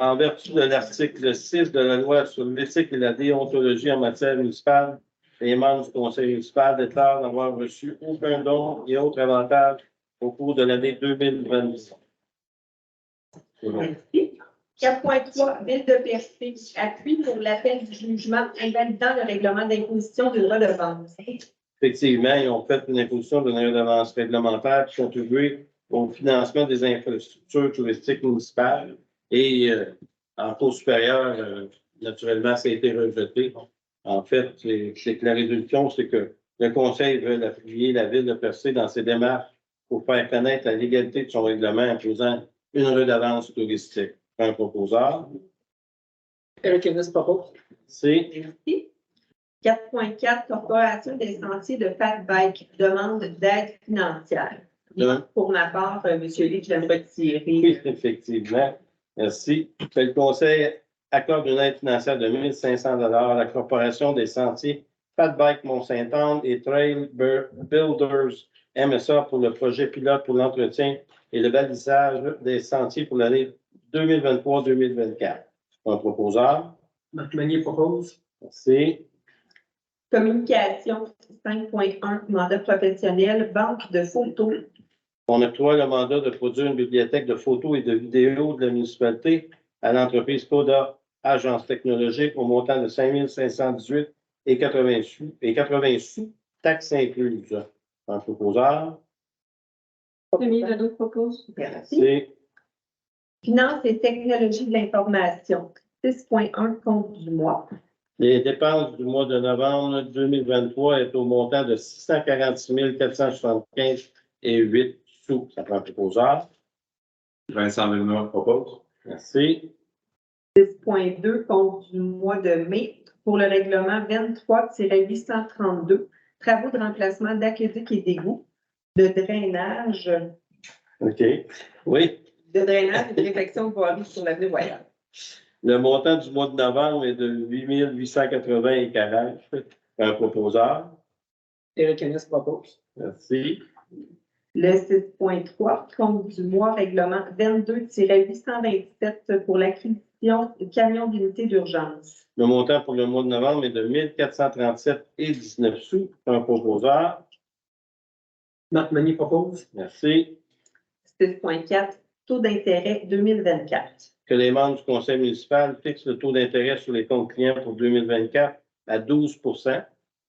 En vertu de l'article 6 de la loi sur l'éthique et la déontologie en matière municipale, les membres du conseil municipal déclarent n'avoir reçu aucun don et autre avantage au cours de l'année 2020. Merci. 4.3, Ville de Percé, appui pour l'appel du jugement invalidant le règlement d'imposition d'une redevance. Effectivement, ils ont fait une imposition d'une redevance réglementaire qui contribue au financement des infrastructures touristiques municipales et en cours supérieur, naturellement, ça a été rejeté. En fait, c'est que la résolution, c'est que le Conseil veut appuyer la Ville de Percé dans ses démarches pour faire connaître la légalité de son règlement en imposant une redevance touristique. Un proposeur. C'est. Merci. 4.4, Corporation des sentiers de Fat Bike, demande d'aide financière. Pour ma part, M. Lee, je l'aime retirer. Oui, effectivement. Merci. Le Conseil accorde une aide financière de 1 500 à la Corporation des sentiers Fat Bike Mont-Saint-Anne et Trail Builders MSA pour le projet pilote pour l'entretien et le balisage des sentiers pour l'année 2023-2024. Un proposeur. Marc Meunier propose. Merci. Communication 5.1, mandat professionnel, banque de photos. On octroie le mandat de produire une bibliothèque de photos et de vidéos de la municipalité à l'entreprise Coda Agence technologique au montant de 5 518 et 80 sous, taxes incluses. Un proposeur. Denis Ledoux propose. Merci. C'est Finance et technologie de l'information, 6.1, compte du mois. les dépenses du mois de novembre 2023 est au montant de 646 475 et 8 sous. Ça prend un proposeur. Vincent Villeneuve propose. Merci. 6.2, compte du mois de mai pour le règlement 23-832, travaux de remplacement d'aqueduc et d'égouts, de drainage, OK. Oui. et de réflexion voirie sur l'avenue Royale. Le montant du mois de novembre est de 8 880 et 40. Un proposeur. Éric Ennis propose. Merci. Le 6.3, compte du mois règlement 22-827 pour l'acquisition de camions d'unité d'urgence. Le montant pour le mois de novembre est de 1 437 et 19 sous. Un proposeur. Marc Meunier propose. Merci. 6.4, taux d'intérêt 2024. Que les membres du conseil municipal fixent le taux d'intérêt sur les comptes clients pour 2024 à 12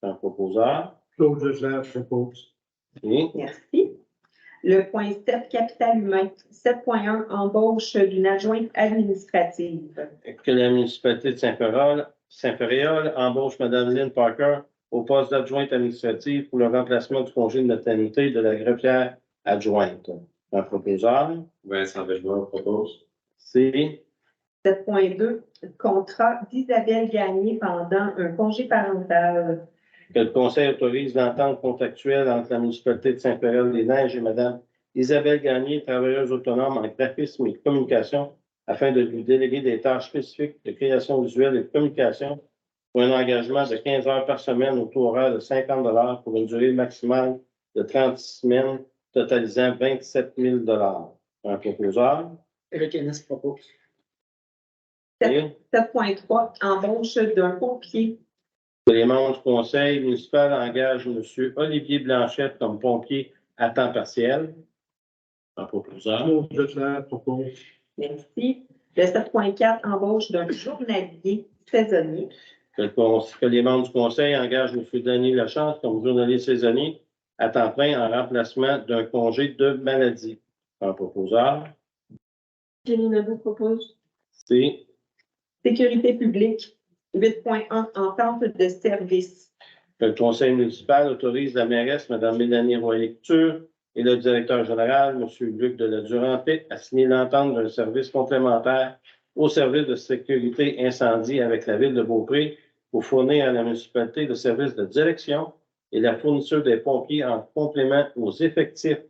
Un proposeur. Claude Leclerc propose. Oui. Merci. Le point 7, capital humain. 7.1, embauche d'une adjointe administrative. Que la municipalité de Saint-Péréol embauche Mme Lynn Parker au poste d'adjointe administrative pour le remplacement du congé de maternité de la greffière adjointe. Un proposeur. Vincent Villeneuve propose. C'est 7.2, contrat d'Isabelle Gagné pendant un congé parental. que le conseil autorise l'entente contractuelle entre la municipalité de Saint-Péréol-des-Neiges et Mme Isabelle Gagné, travailleuse autonome en graphisme et communication, afin de lui déléguer des tâches spécifiques de création visuelle et de communication pour un engagement de 15 heures par semaine au taux horaire de 50 pour une durée maximale de 30 semaines, totalisant 27 000 Un proposeur. Éric Ennis propose. Et 7.3, embauche d'un pompier. que les membres du conseil municipal engagent M. Olivier Blanchette comme pompier à temps partiel. Un proposeur. Claude Leclerc propose. Merci. Le 7.4, embauche d'un journalier saisonnier. Que les membres du conseil engagent M. Denis Lachance comme journalier saisonnier à temps plein en remplacement d'un congé de maladie. Un proposeur. Denis Ledoux propose. C'est Sécurité publique. 8.1, entente de service. que le conseil municipal autorise la mairesse, Mme Mélanie Royer-Couture, et le directeur général, M. Luc de la Duranté, à signer l'entente d'un service complémentaire au service de sécurité incendie avec la ville de Beaupré pour fournir à la municipalité le service de direction et la fourniture des pompiers en complément aux effectifs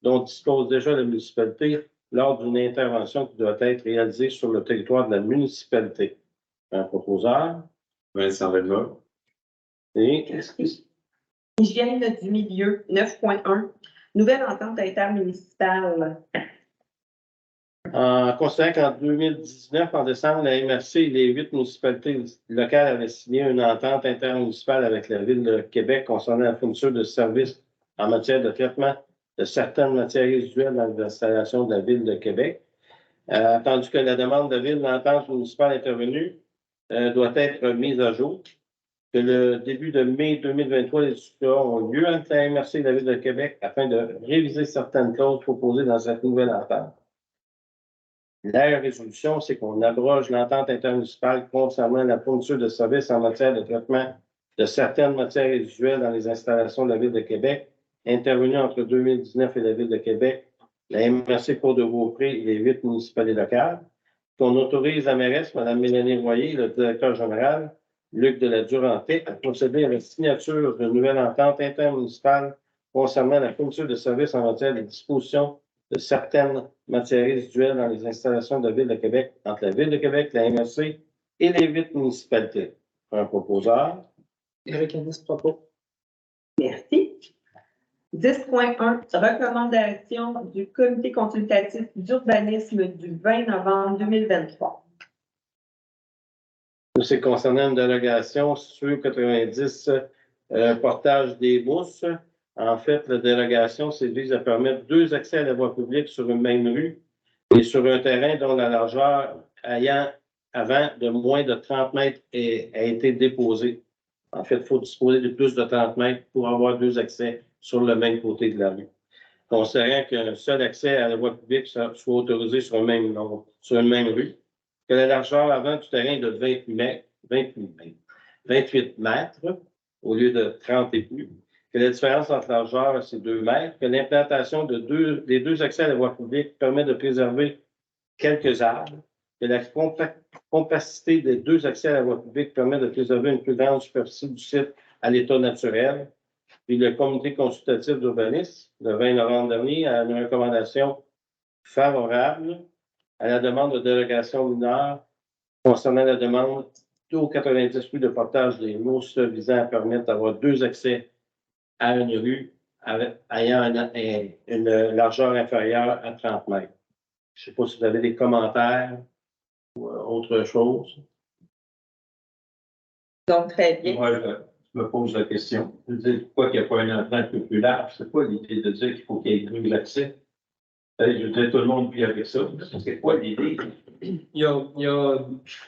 dont dispose déjà la municipalité lors d'une intervention qui doit être réalisée sur le territoire de la municipalité. Un proposeur. Vincent Villeneuve. Et Hygiène du milieu. 9.1, nouvelle entente intermunicipale. en considérant qu'en 2019, en décembre, la MRC et les 8 municipalités locales avaient signé une entente intermunicipale avec la Ville de Québec concernant la fourniture de services en matière de traitement de certaines matières résiduelles dans les installations de la Ville de Québec. Attendu que la demande de ville d'entente municipale intervenue doit être mise à jour, que le début de mai 2023, les discussions ont lieu entre la MRC et la Ville de Québec afin de réviser certaines clauses proposées dans cette nouvelle entente. La résolution, c'est qu'on abroge l'entente intermunicipale concernant la fourniture de services en matière de traitement de certaines matières résiduelles dans les installations de la Ville de Québec, intervenues entre 2019 et la Ville de Québec, la MRC Côte de Beaupré et les 8 municipalités locales, qu'on autorise la mairesse, Mme Mélanie Royer, le directeur général, Luc de la Duranté, à procéder à la signature d'une nouvelle entente intermunicipale concernant la fourniture de services en matière de disposition de certaines matières résiduelles dans les installations de la Ville de Québec, entre la Ville de Québec, la MRC et les 8 municipalités. Un proposeur. Éric Ennis propos. Merci. 10.1, recommandation du comité consultatif d'urbanisme du 20 novembre 2023. C'est concernant une délégation sur 90 portage des mousses. En fait, la délégation vise à permettre 2 accès à la voie publique sur une même rue et sur un terrain dont la largeur ayant avant de moins de 30 mètres a été déposée. En fait, il faut disposer de plus de 30 mètres pour avoir 2 accès sur le même côté de la rue. Considérant qu'un seul accès à la voie publique soit autorisé sur une même rue, que la largeur avant du terrain est de 28 mètres au lieu de 30 et plus, que la différence entre largeur c'est 2 mètres, que l'implantation des 2 accès à la voie publique permet de préserver quelques arbres, que la compacité des 2 accès à la voie publique permet de préserver une plus grande superficie du site à l'état naturel. Puis le comité consultatif d'urbanisme, le 20 novembre dernier, a une recommandation favorable à la demande de délégation mineure concernant la demande au 90 rue de portage des mousses visant à permettre d'avoir 2 accès à une rue ayant une largeur inférieure à 30 mètres. Je ne sais pas si vous avez des commentaires ou autre chose. Donc, très bien. Moi, je me pose la question. Je veux dire, pourquoi il n'y a pas un entrée un peu plus large? C'est quoi l'idée de dire qu'il faut qu'il y ait 2 accès? Je veux dire, tout le monde vit avec ça. C'est quoi l'idée? Il y a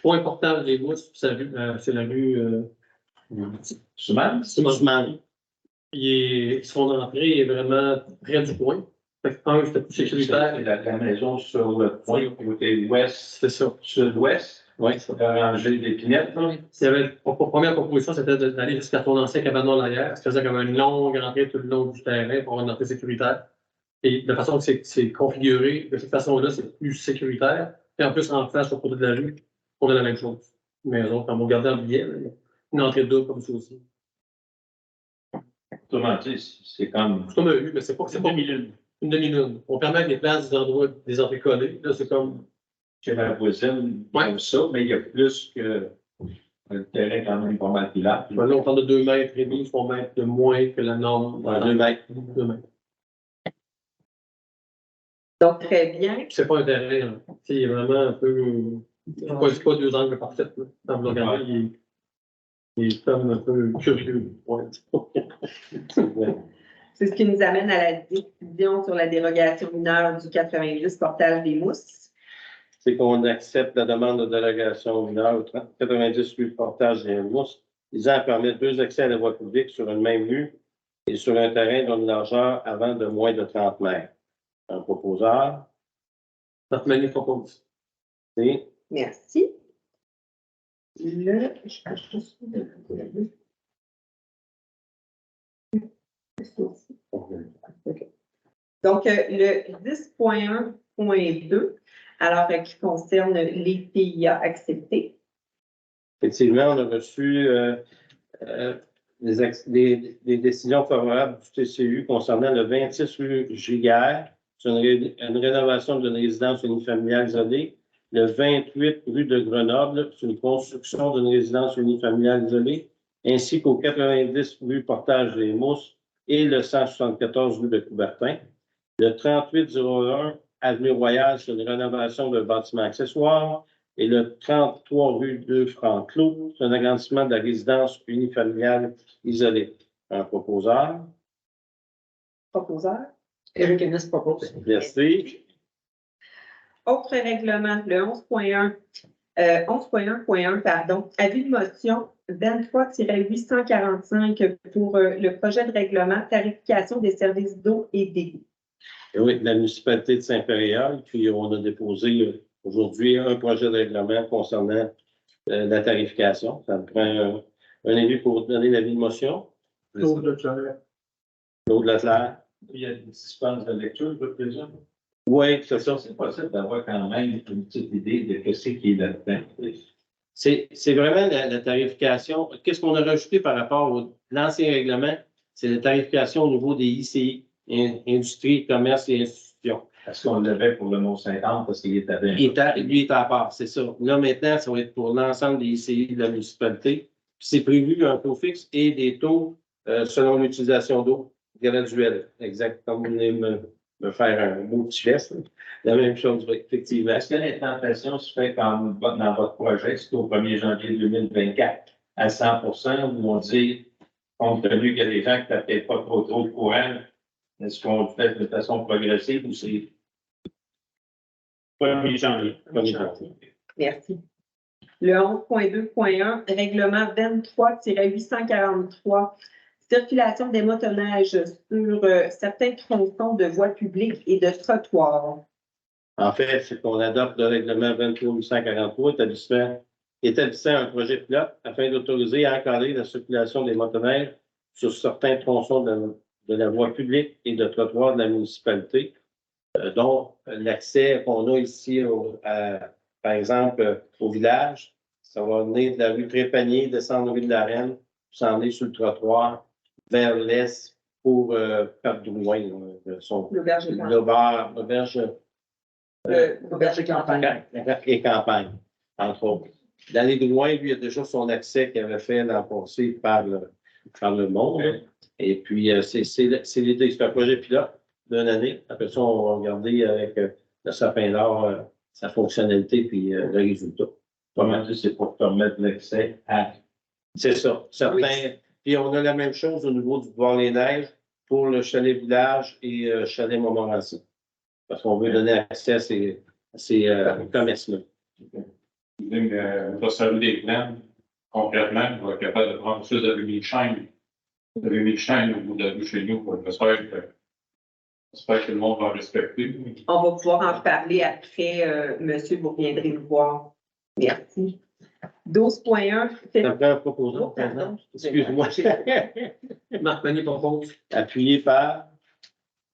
point important des mousses, c'est la rue Souvent? Ousmane. Son entrée est vraiment près du point. Fait que, un, c'était plus sécuritaire. C'est la maison sur le point, côté ouest, C'est ça. sud-ouest. Oui. Ranger d'épinettes, là. Première proposition, c'était d'aller jusqu'à ton ancien cabanon derrière. Ça faisait comme une longue entrée tout le long du terrain pour avoir une entrée sécuritaire. Et de façon que c'est configuré, de cette façon-là, c'est plus sécuritaire. Et en plus, en face, sur le côté de la rue, on a la même chose. Une maison, comme on regardait en billet, là, une entrée double comme ça aussi. Autrement dit, c'est comme. C'est comme un U, mais c'est pas une demi-lune. Une demi-lune. On permet des places des endroits, des entrées collées. Là, c'est comme. Chez ma voisine, comme ça, mais il y a plus que un terrain quand même pas mal plus large. Là, on parle de 2 mètres et demi, 3 mètres de moins que la norme. 2 mètres. 2 mètres. Donc, très bien. C'est pas un terrain, hein. C'est vraiment un peu. Je ne choisis pas 2 angles parfaits. Là. Quand vous le regardez, il est comme un peu curieux. Ouais. C'est ce qui nous amène à la décision sur la dérogation mineure du 90 portage des mousses. C'est qu'on accepte la demande de délégation mineure au 90 rue de portage des mousses, visant à permettre 2 accès à la voie publique sur une même rue et sur un terrain dont une largeur avant de moins de 30 mètres. Un proposeur. Notre propose. C'est Merci. Donc, le 10.1.2, alors qui concerne les PIA acceptés. effectivement, on a reçu des décisions favorables du TCU concernant le 26 rue Giguère, c'est une rénovation d'une résidence unifamiliale isolée. Le 28 rue de Grenoble, c'est une construction d'une résidence unifamiliale isolée, ainsi qu'au 90 rue Portage des Mousses et le 174 rue de Coubertin. Le 3801 avenue Royale, c'est une rénovation d'un bâtiment accessoire. Et le 33 rue de Franclos, c'est un agrandissement de la résidence unifamiliale isolée. Un proposeur. Proposeur. Éric Ennis propose. Merci. Autre règlement, le 11.1.1, pardon, avis de motion 23-845 pour le projet de règlement tarification des services d'eau et d'égout. Oui, la municipalité de Saint-Péréal, puis on a déposé aujourd'hui un projet de règlement concernant la tarification. Ça me prend un élu pour donner l'avis de motion. Claude Leclerc. Claude Leclerc. Il y a une dispense de lecture, je présume. Oui, c'est ça. C'est possible d'avoir quand même une petite idée de ce qui est là-dedans. C'est vraiment la tarification. Qu'est-ce qu'on a rajouté par rapport à l'ancien règlement? C'est la tarification au niveau des ICI, industrie, commerce et institutions. Est-ce qu'on l'avait pour le Mont-Saint-Anne parce qu'il était bien? Lui, il est à part, c'est ça. Là, maintenant, ça va être pour l'ensemble des ICI de la municipalité. Puis c'est prévu un taux fixe et des taux selon l'utilisation d'eau graduelle. Exact. Comme vous venez me faire un beau petit geste. La même chose, effectivement. Est-ce que l'implantation se fait comme dans votre projet, c'est au 1er janvier 2024 à 100%, où on dit, compte tenu qu'il y a des gens qui n'ont peut-être pas trop de courant, est-ce qu'on le fait de façon progressive ou c'est 1er janvier. Merci. Le 11.2.1, règlement 23-843, circulation des motoneiges sur certains tronçons de voies publiques et de trottoirs. En fait, c'est qu'on adopte le règlement 23-843 établissant un projet pilote afin d'autoriser et encadrer la circulation des motoneiges sur certains tronçons de la voie publique et de trottoirs de la municipalité, dont l'accès qu'on a ici, par exemple, au village. Ça va venir de la rue Trépanier, descendre la rue de la Reine, s'en aller sur le trottoir vers l'est pour Perdouin. L'auberge et campagne. Et campagne, entre autres. L'année de loin, lui, il a déjà son accès qu'il avait fait l'an passé par le monde. Et puis, c'est l'idée. C'est un projet pilote d'une année. Après ça, on va regarder avec le sapin d'or sa fonctionnalité puis le résultat. comment dire, c'est pour permettre l'accès à. C'est ça. Certains. Oui. Puis on a la même chose au niveau du Bois-les-Neiges pour le chalet village et chalet Montmorency. Parce qu'on veut donner accès à ces commerces-là. On va saluer des plans. Concrètement, on va être capable de prendre plus de 8000 chaînes. De 8000 chaînes au bout de la rue chez nous. J'espère que le monde va respecter. On va pouvoir en reparler après. Monsieur, vous reviendrez nous voir. Merci. 12.1. Ça prend un proposant. Pardon. Excuse-moi. Marc Pagny propose. Appuyé par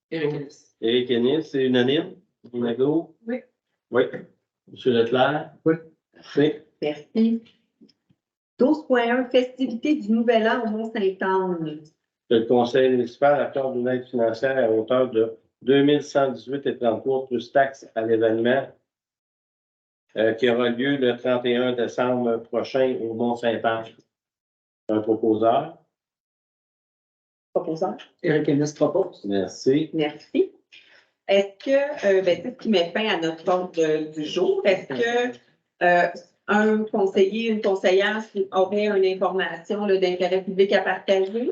Éric Ennis. Éric Ennis, c'est unanime. Nago? Oui. Oui. Monsieur Leclerc? Oui. Parfait. Merci. 12.1. Festivités du Nouvel An au Mont-Saint-Anne. Le conseil municipal accorde une aide financière à hauteur de 2118,33 plus taxes à l'événement qui aura lieu le 31 décembre prochain au Mont-Saint-Anne. Un proposeur. Proposeur. Éric Ennis propose. Merci. Merci. Est-ce que, c'est ce qui met fin à notre ordre du jour, est-ce que un conseiller, une conseillère aurait une information d'intérêt public à partager?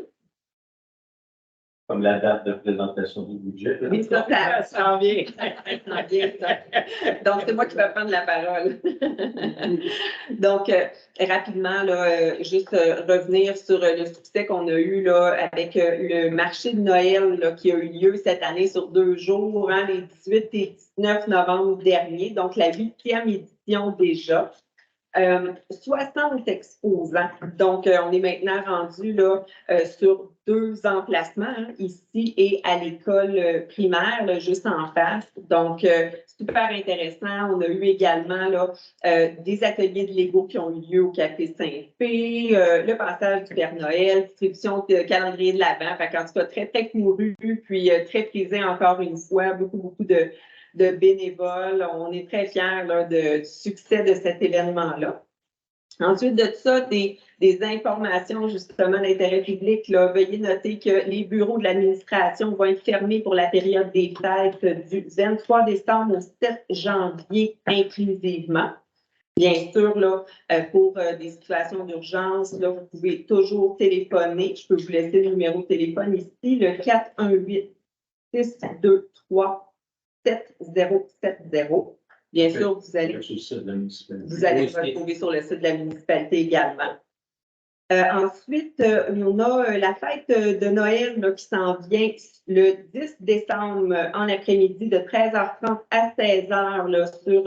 Comme la date de présentation du budget. Oui, ça s'en vient. Ça s'en vient, ça. Donc, c'est moi qui vais prendre la parole. Donc, rapidement, là, juste revenir sur le succès qu'on a eu là, avec le marché de Noël là, qui a eu lieu cette année sur 2 jours, hein, les 18 et 19 novembre dernier, donc la 8e édition déjà. 60 exposants. Donc, on est maintenant rendu là, sur 2 emplacements, hein, ici et à l'école primaire, là, juste en face. Donc, super intéressant. On a eu également là, des ateliers de Lego qui ont eu lieu au Café Saint-Pé, le passage du Père Noël, distribution de calendrier de l'Avent. En tout cas, très, très couru, puis très prisé encore une fois, beaucoup de bénévoles. On est très fiers là, du succès de cet événement-là. Ensuite de ça, des informations justement d'intérêt public. Là, veuillez noter que les bureaux de l'administration vont être fermés pour la période des fêtes du 23 décembre au 7 janvier inclusivement. Bien sûr, là, pour des situations d'urgence, là, vous pouvez toujours téléphoner. Je peux vous laisser le numéro de téléphone ici, le 418-623-7070. Bien sûr, vous allez le retrouver sur le site de la municipalité également. Ensuite, on a la fête de Noël là, qui s'en vient le 10 décembre en après-midi de 13h30 à 16h là, sur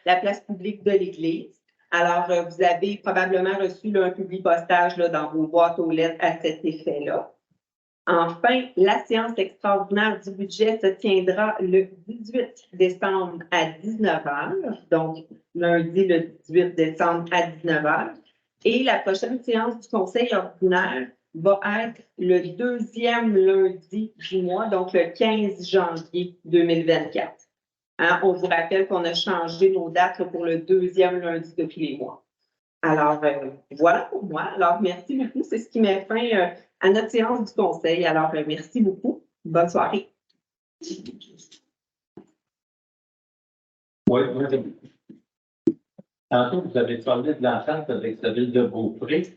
la place publique de l'église. Alors, vous avez probablement reçu là, un publipostage là, dans vos boîtes aux lettres à cet effet-là. Enfin, la séance extraordinaire du budget se tiendra le 18 décembre à 19h, donc lundi le 18 décembre à 19h. Et la prochaine séance du conseil ordinaire va être le 2e lundi du mois, donc le 15 janvier 2024. Hein, on vous rappelle qu'on a changé nos dates là, pour le 2e lundi de tous les mois. Alors, voilà pour moi. Alors, merci beaucoup. C'est ce qui met fin à notre séance du conseil. Alors, merci beaucoup. Bonne soirée. Oui, tantôt, vous avez parlé de l'entente avec la ville de Beaupré.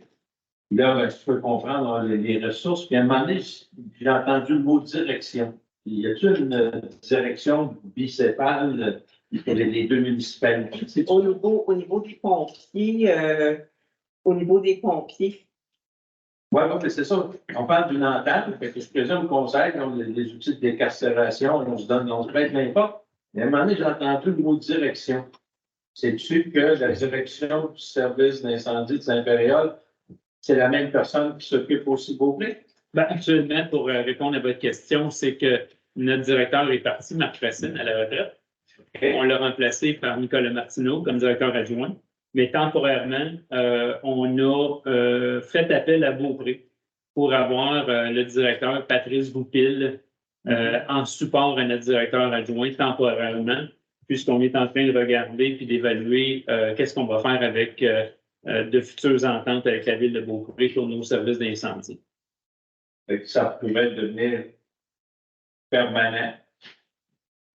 Là, ben, je peux comprendre les ressources. Puis à un moment donné, j'ai entendu le mot direction. Y a-t-il une direction bicéphale pour les deux municipalités? Au niveau des pompiers, Oui, mais c'est ça. On parle d'une entente. Fait que je présume le conseil, comme les outils de décarcération, on se donne, on se prête n'importe. Mais à un moment donné, j'ai entendu le mot direction. C'est-tu que la direction du service d'incendie de Saint-Péréol, c'est la même personne qui s'occupe aussi de Beaupré? Ben, absolument, pour répondre à votre question, c'est que notre directeur est parti, Marc Racine, à la retraite. On l'a remplacé par Nicolas Martineau comme directeur adjoint. Mais temporairement, on a fait appel à Beaupré pour avoir le directeur Patrice Goupil en support à notre directeur adjoint temporairement, puisqu'on est en train de regarder puis d'évaluer qu'est-ce qu'on va faire avec de futures ententes avec la ville de Beaupré pour nos services d'incendie. Ça pourrait devenir permanent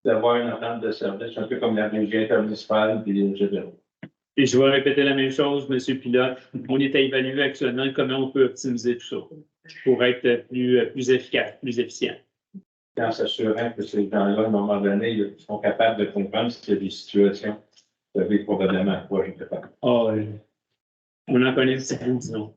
d'avoir une entente de service, un peu comme la régie intermunicipale et les généraux. Et je vais répéter la même chose, M. Pilote. On est à évaluer actuellement comment on peut optimiser tout ça pour être plus efficace, plus efficient. En s'assurant que ces gens-là, à un moment donné, ils sont capables de comprendre s'il y a des situations. Vous savez probablement quoi je ne sais pas. On en connaît certains, disons.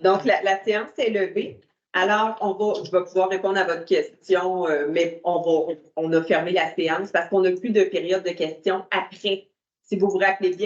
Donc, la séance est levée. Alors, je vais pouvoir répondre à votre question, mais on a fermé la séance parce qu'on n'a plus de période de questions après. Si vous vous rappelez bien,